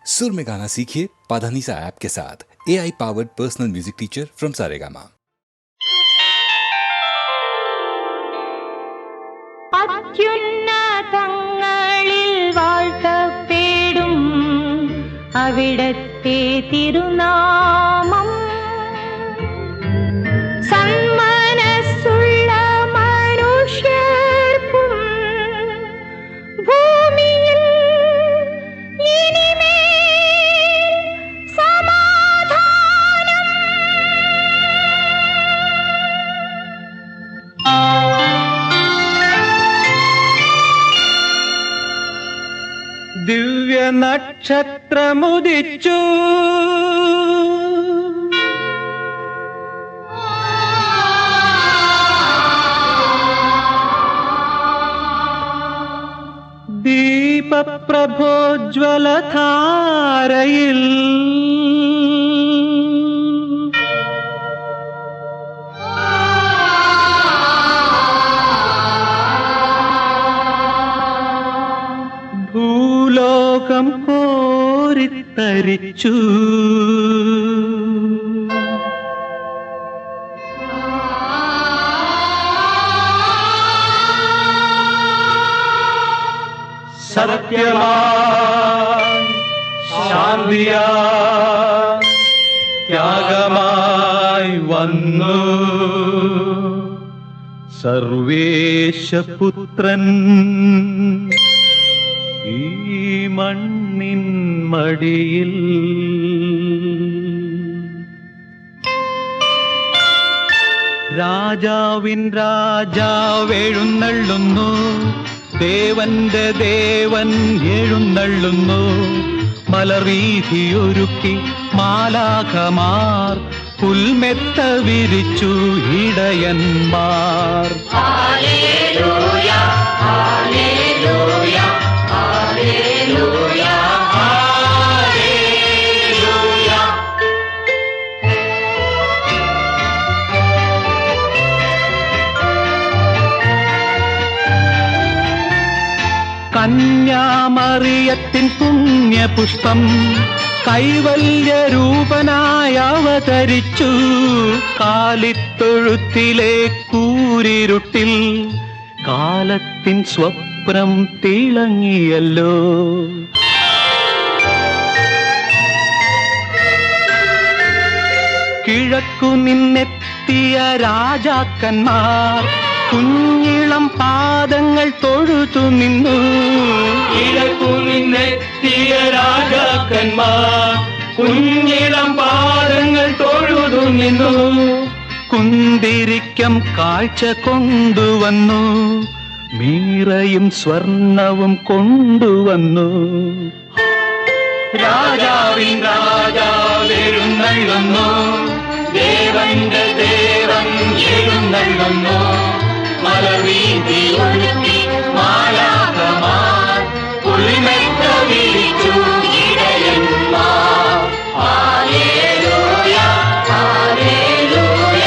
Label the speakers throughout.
Speaker 1: सुर में गाना सीखिए पाधानीसा ऐप के साथ। AI powered personal music teacher from Saregama.
Speaker 2: അത്യുന്നതങ്ങളിൽ വാഴ്ത്തപ്പെടും അവിടത്തെ തിരുനാമം സന്മനസ്സുള്ള മനുഷ്യർക്കും ഭൂമിയിൽ ഇനിമേൽ സമാധാനം.
Speaker 3: ദിവ്യ നക്ഷത്രമുദിച്ചു ദീപപ്രഭോജ്വലധാരയിൽ ഭൂലോകം കോരിത്തരിച്ചു. സത്യമായി ശാന്തിയായി ത്യാഗമായി വന്നു സർവേശപുത്രൻ ഈ മണ്ണിൻ മടിയിൽ. രാജാവിൻ രാജാവെഴുന്നള്ളുന്നു, ദേവന്റെ ദേവൻ എഴുന്നള്ളുന്നു. മലർവീഥിയൊരുക്കി മാലാഖമാർ പുൽമെത്ത വിരിച്ചു ഇടയന്മാർ.
Speaker 2: ഹല്ലേലൂയ ഹല്ലേലൂയ ഹല്ലേലൂയ ഹല്ലേലൂയ.
Speaker 3: കന്യാമറിയത്തിൻ പുണ്യപുഷ്പം കൈവല്യരൂപനായി അവതരിച്ചു. കാലിത്തൊഴുത്തിലെ കൂരിരുട്ടിൽ കാലത്തിൻ സ്വപ്നം തിളങ്ങിയല്ലോ. കിഴക്കു നിന്നെത്തിയ രാജാക്കന്മാർ കുഞ്ഞിളം പാദങ്ങൾ തൊഴുതു നിന്നു. കിഴക്കു നിന്നെത്തിയ രാജാക്കന്മാർ കുഞ്ഞിളം പാദങ്ങൾ തൊഴുതു നിന്നു. കുന്തിരിക്കം കാഴ്ച കൊണ്ടുവന്നു, മീറയും സ്വർണവും കൊണ്ടുവന്നു. രാജാവിൻ രാജാവെഴുന്നള്ളുന്നു, ദേവന്റെ ദേവൻ എഴുന്നള്ളുന്നു. മലർവീഥിയൊരുക്കി മാലാഖമാർ പുൽമെത്ത വിരിച്ചു ഇടയന്മാർ. ഹല്ലേലൂയ ഹല്ലേലൂയ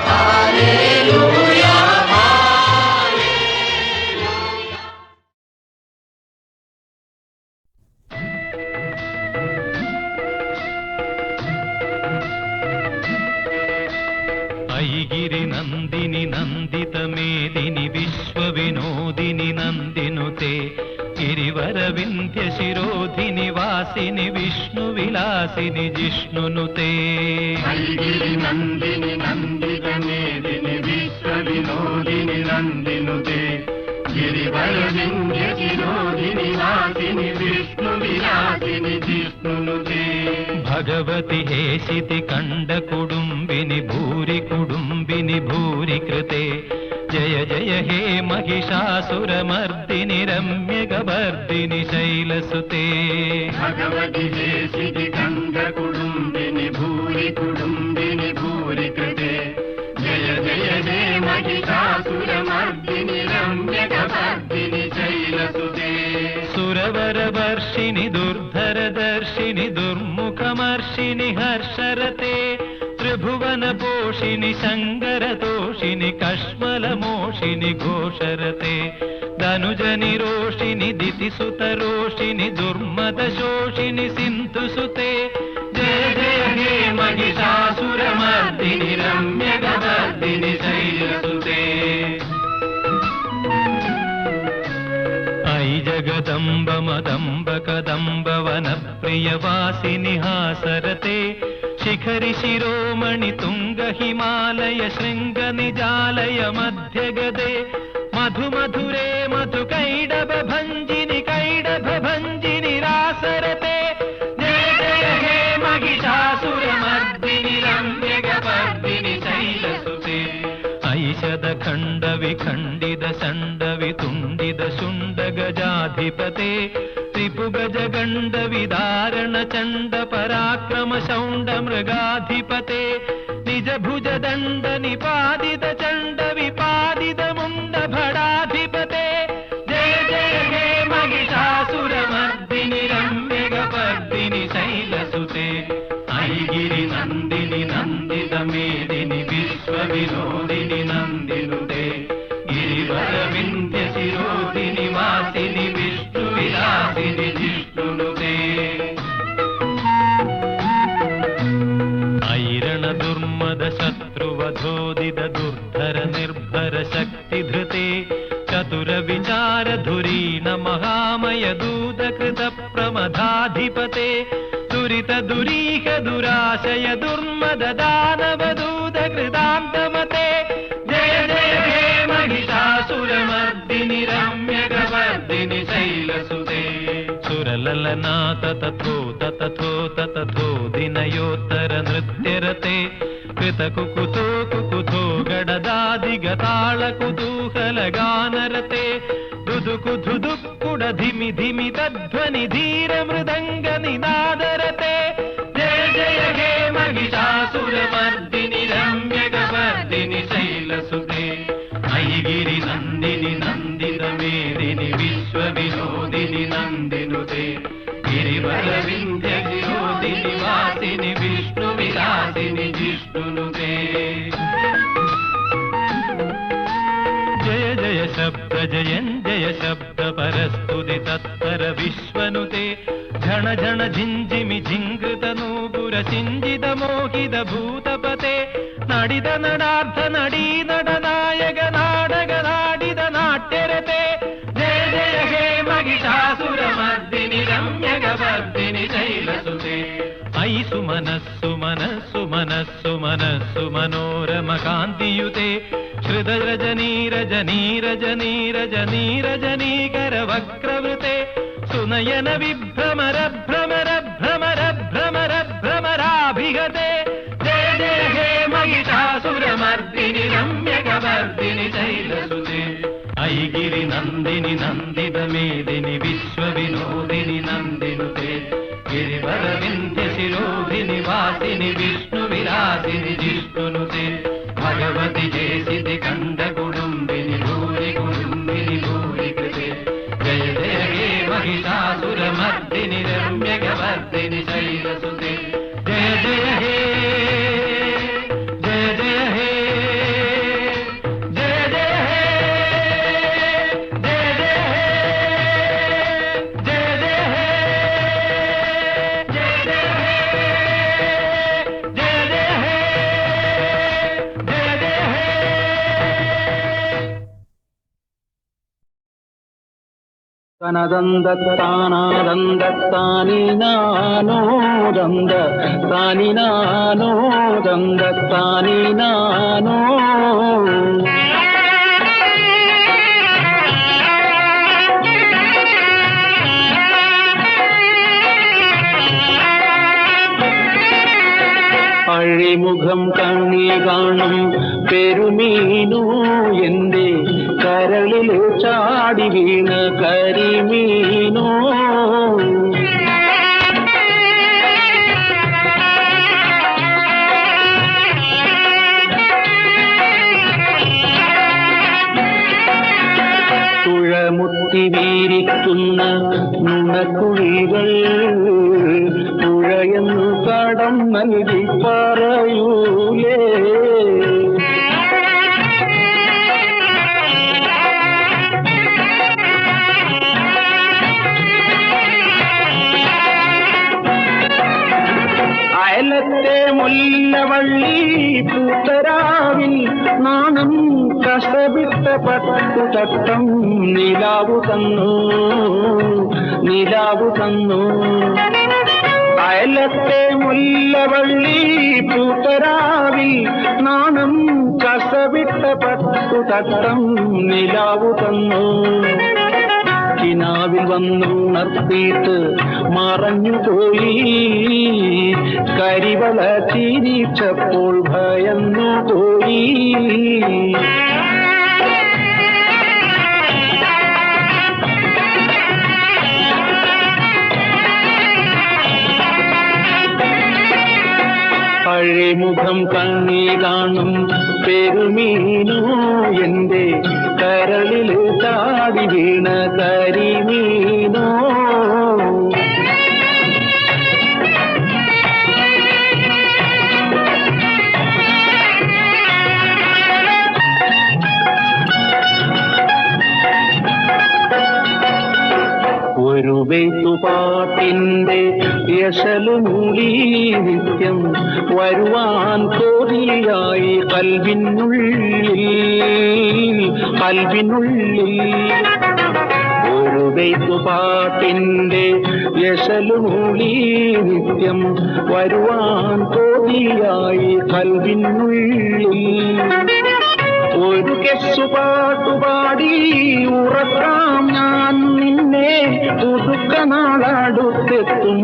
Speaker 3: ഹല്ലേലൂയ ഹല്ലേലൂയ.
Speaker 4: ഐഗിരി നന്ദിനി നന്ദിതമേദിനി വിശ്വവിനോദിനി നന്ദിനുതേ गिरिवरविन्ध्यशिरोधिनि वासिनि विष्णुविलासिनि जिष्णुनुते.
Speaker 3: ഐഗിരി നന്ദിനി നന്ദിതമേദിനി വിശ്വവിനോദിനി നന്ദിനുതേ ഗിരിവരവിന്ധ്യശിരോധിനി വാസിനി വിഷ്ണുവിലാസിനി ജിഷ്ണുനുതേ.
Speaker 4: भगवति हेशिति कण्डकुडुम्बिनि भूरि कुडुम्बिनि भूरि कृते. जय जय हे महिषासुरमर्दिनि रम्यगवर्दिनि शैलसुते.
Speaker 3: ഭഗവതി ഹേശിതി കണ്ഠകുടുംബിനി ഭൂരി കുടുംബിനി ഭൂരി കൃതേ. ജയ ജയ ഹേ महिषासुरमर्दिनि रम्यगवर्दिनि शैलसुते.
Speaker 4: सुरवरवर्षिणि दुर्धरदर्शिनि दुर्मुखमर्षिणि हर्षरते. त्रिभुवनपोषिणि शङ्करतोषिणि कश्मलमोषिणि घोषरते. തനുജനിരോഷിണി ദിതിസുതരോഷിണി ദുർമദശോഷിണി സിന്ധുസുതേ ജയ ജയ ഹേ മഹിഷാസുരമർദിനി രമ്യകവർദിനി ശൈലസുതേ ഐ ജഗദംബ മദംബ കദംബ വനപ്രിയവാസിനി ഹാസരത്തെ ശിഖരി ശിരോമണി തുംഗ ഹിമാലയ ശൃംഗ നിജാലയ മധ്യഗദേ മധുമധുരേ മധു കൈടഭ ഭഞ്ജിനി കൈടഭ ഭഞ്ജിനി രാസരത്തെ ജയ ജയ ഹേ മഹിഷാസുരമർദിനി രമ്യകവർദിനി ശൈലസുതേ ഐഷദ ഖണ്ഡ വിഖണ്ഡിത ചണ്ഡ വിതുണ്ഡിത ശുണ്ഡ ഗജാധിപതേ ത്രിപുഗജ ഗണ്ഡ വിദാരണ ചണ്ഡ പരാക്രമ ശൗണ്ഡ മൃഗാധിപതേ നിജ ഭുജ ദണ്ഡ നിപാതിത ചണ്ഡ വിപാതിത മുണ്ഡ ഭടാധിപതേ ജയ ജയ ഹേ മഹിഷാസുരമർദിനി രമ്യകവർദിനി ശൈലസുതേ ഐഗിരി നന്ദിനി നന്ദിത മേദിനി വിശ്വവിനോദിനി നന്ദിനുതേ ഗിരിവര വിന്ധ്യ ശിരോദിനി വാസിനി വിഷ്ണു വിലാസിനി ജിഷ്ണുനുതേ ഐരണ ദുർമദ ശത്രുവധോദിത ദുർധര നിർഭര ശക്തിധൃതേ ചതുര വിചാര ധുരീണ മഹാമയ ദൂതകൃത പ്രമദാധിപതേ ദുരിത ദുരീഹ ദുരാശയ ദുർമദ ദാനവ ദൂത കൃതാന്തമതേ ജയ ജയ ഹേ മഹിഷാസുരമർദിനി രമ്യകവർദിനി ശൈലസുതേ സുരലലനാഥ തഥോ തഥോ തഥോ ദിനയോത്തര നൃത്യരത്തെ കൃതകുകുതോ കുകുതോ ഗഡദാദിഗതാള കുതൂഹല ഗാനരത്തെ ധുധുകു ധുധുക്കുട ധിമി ധിമി തധ്വനി ധീര മൃദംഗ നിനാദരത്തെ ജയ ജയ ഹേ മഹിഷാസുരമർദിനി രമ്യകവർദിനി ശൈലസുതേ ഐഗിരി നന്ദിനി നന്ദിത മേദിനി വിശ്വവിനോദിനി നന്ദിനുതേ गिरिवर विंध्य गिरोदिनि वासिनि विष्णु विलासिनि जिष्णुनुते जय जय शब्द जयञ्जय शब्द परस्तुति तत्पर विश्वनुते झण झण झिञ्झिमि झिङ्कृत नूपुर सिञ्जित मोहित भूतपते नडिद नडार्थ नडी नडनायक नाडग नाडिद नाट्यरते जय जय हे महिषासुरमर्दिनि रम्यकवर्दिनि शैलसुते ऐ सुमनस्सु मनस्सु मनस्सु मनस्सु मनोरम कान्तियुते श्रुतरजनी रजनी रजनी रजनी रजनीकर वक्रवृते सुनयन विभ्रमर भ्रमर भ्रमर भ्रमर भ्रमराभिगते जय जय हे महिषासुरमर्दिनि रम्यकवर्दिनि शैलसुते ऐगिरि नन्दिनि नन्दित मेदिनि विश्वविनोदिनि नन्दिनुते गिरिवर विन्ध्य शिरोधिनि वासिनि विष्णु विलासिनि जिष्णुनुते भगवति जेसिति कण्ड कुडुम्बिनि भूरि कुडुम्बिनि भूरि कृते जय जय हे महिषासुरमर्दिनि रम्यकवर्दिनि शैलसुते जय जय हे जय जय हे जय जय हे जय जय हे जय जय हे जय जय हे जय जय हे जय जय हे
Speaker 5: തനദന്തത്താനാദന്തത്താനി നാനോദന്തത്താനി നാനോ അഴിമുഖം കണ്ണി കാണും പെരുമീനു എന്റെ കരളിൽ ചാടി വീണ കരിമീനോ തുഴമുത്തി വീരിക്കുന്ന നുണക്കുഴികൾ തുഴയെന്നു കടം നൽകി പറയൂലേ അയലത്തെ മുല്ലവള്ളി പൂത്തരാവിൽ നാണം കസവിട്ട പട്ടുതട്ടം നിലാവു തന്നു നിലാവു തന്നു. അയലത്തെ മുല്ലവള്ളി പൂത്തരാവിൽ നാണം കസവിട്ട പട്ടുതട്ടം നിലാവു തന്നു. കിനാവിൽ വന്നുണർത്തിയിട്ട് മറഞ്ഞുപോയി, കരിവള ചിരിച്ചപ്പോൾ ഭയന്നു പോയി. പഴമുഖം കണ്ണി കാണും പെരുമീനോ എന്റെ കരളിൽ ചാടി വീണ കരിമീനോ. ഒരു വെയ്ത്തുപാട്ടിന്റെ യശലു മൂളി നിത്യം വരുവാൻ കോരിയായി കൽവിനുള്ളിൽ. ഒരു വെയ്ത്തുപാട്ടിന്റെ യശലു മൂളി നിത്യം വരുവാൻ കോരിയായി കൽവിനുള്ളിൽ. ഒരു കെസ്സുപാട്ടുപാടി ഉറക്കാം ഞാൻ നിന്നെ, പുതുക്ക നാളടുത്തെത്തും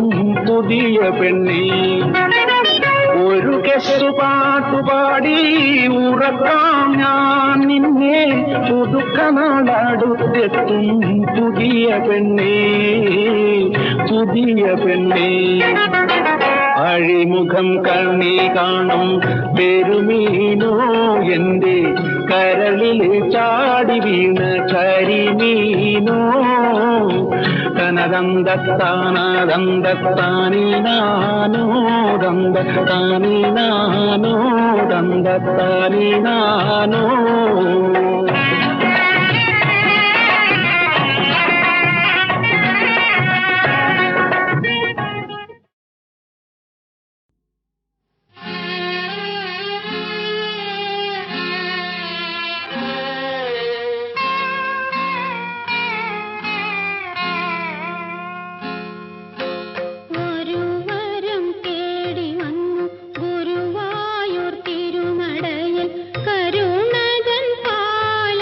Speaker 5: പുതിയ പെണ്ണേ. ഒരു കെസ്സുപാട്ടുപാടി ഉറക്കാം ഞാൻ നിന്നെ, പുതുക്ക നാളടുത്തെത്തും പുതിയ പെണ്ണേ പുതിയ പെണ്ണേ. അഴിമുഖം കണ്ണി കാണും പെരുമീനോ എന്റെ കരളിൽ ചാടി വീണ കരിമീനോ. തനദന്തത്താനദന്തത്താനിനാനോ ദന്തത്താനിനാനോ ദന്തത്താനിനാനോ.
Speaker 6: കരുണതൻ പാല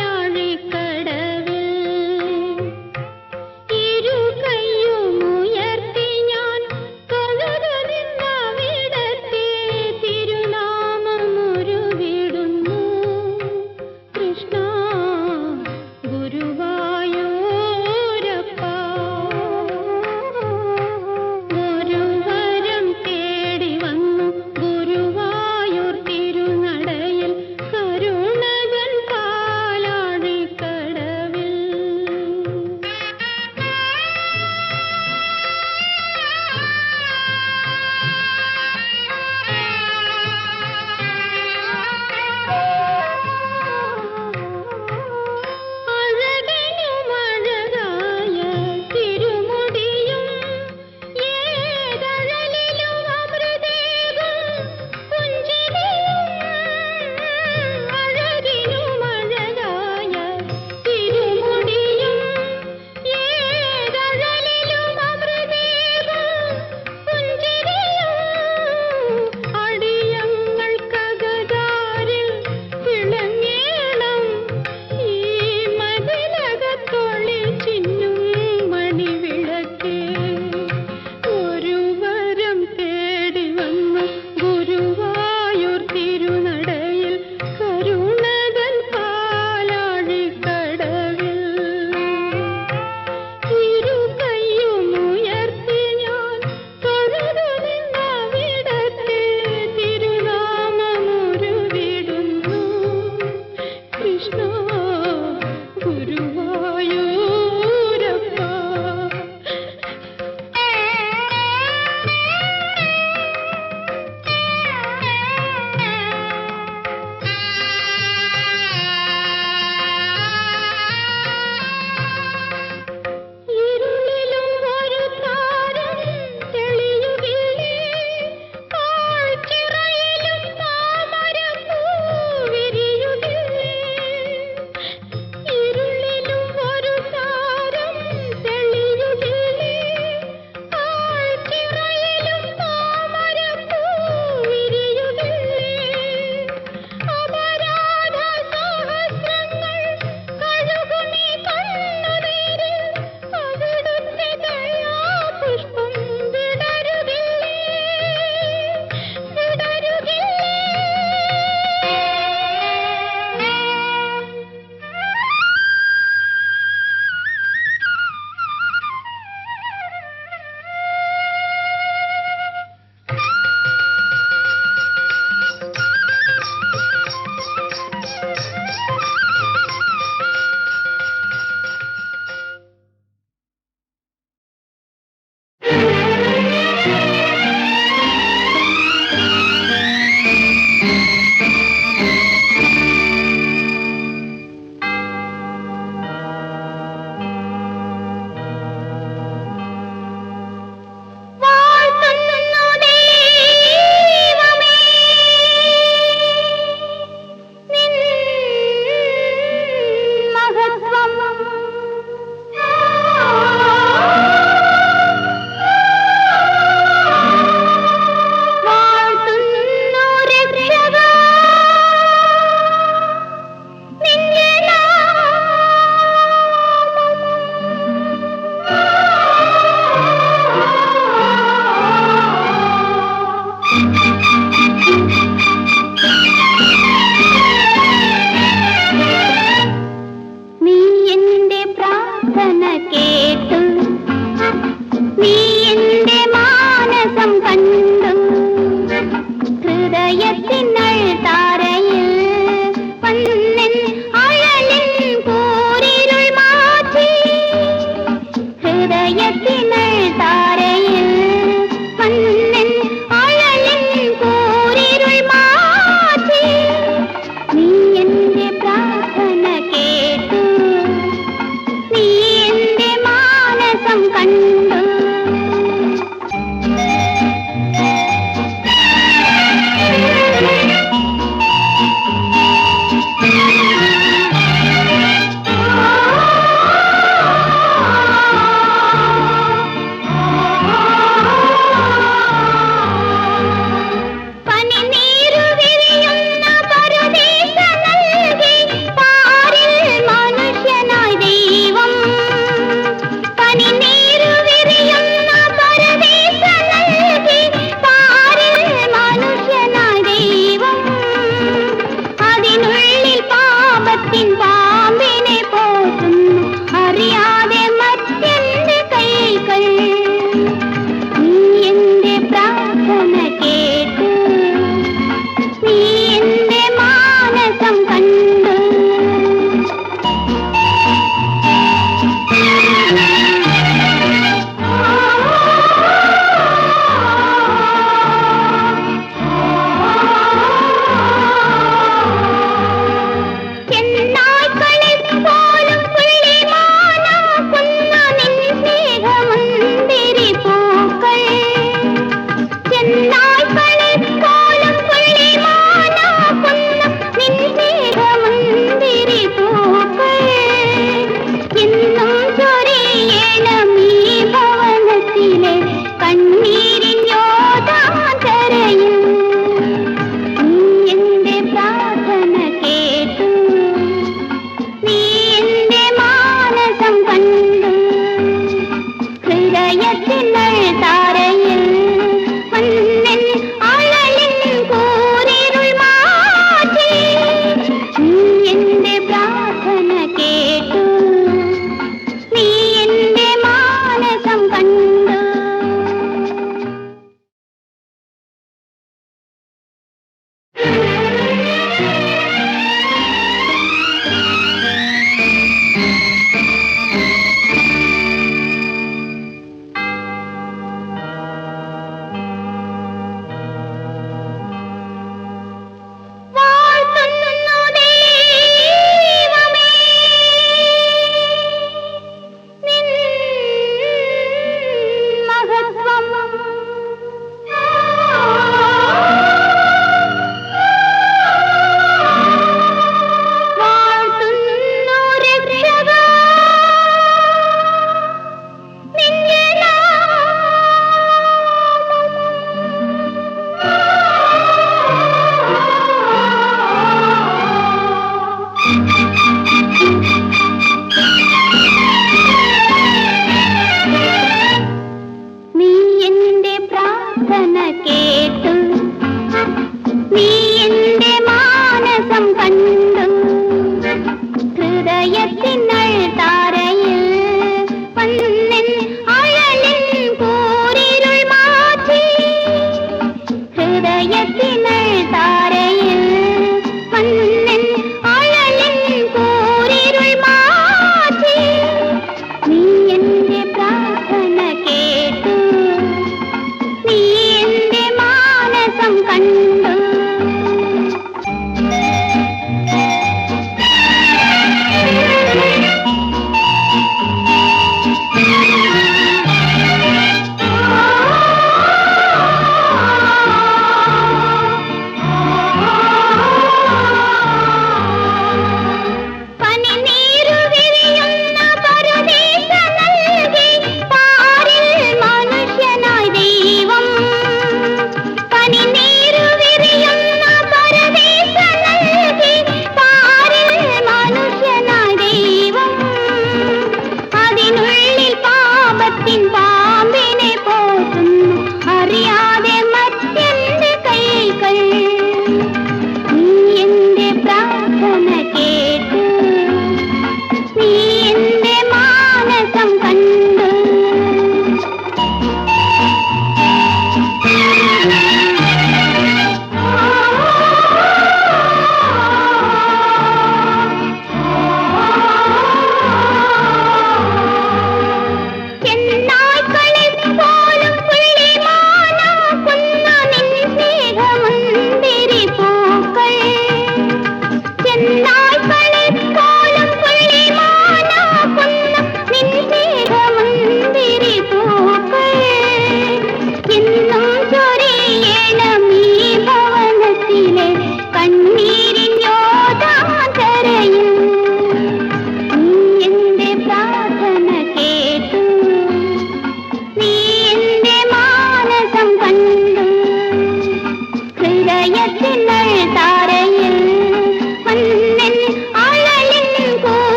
Speaker 6: സ്വപ്നം കണ്ട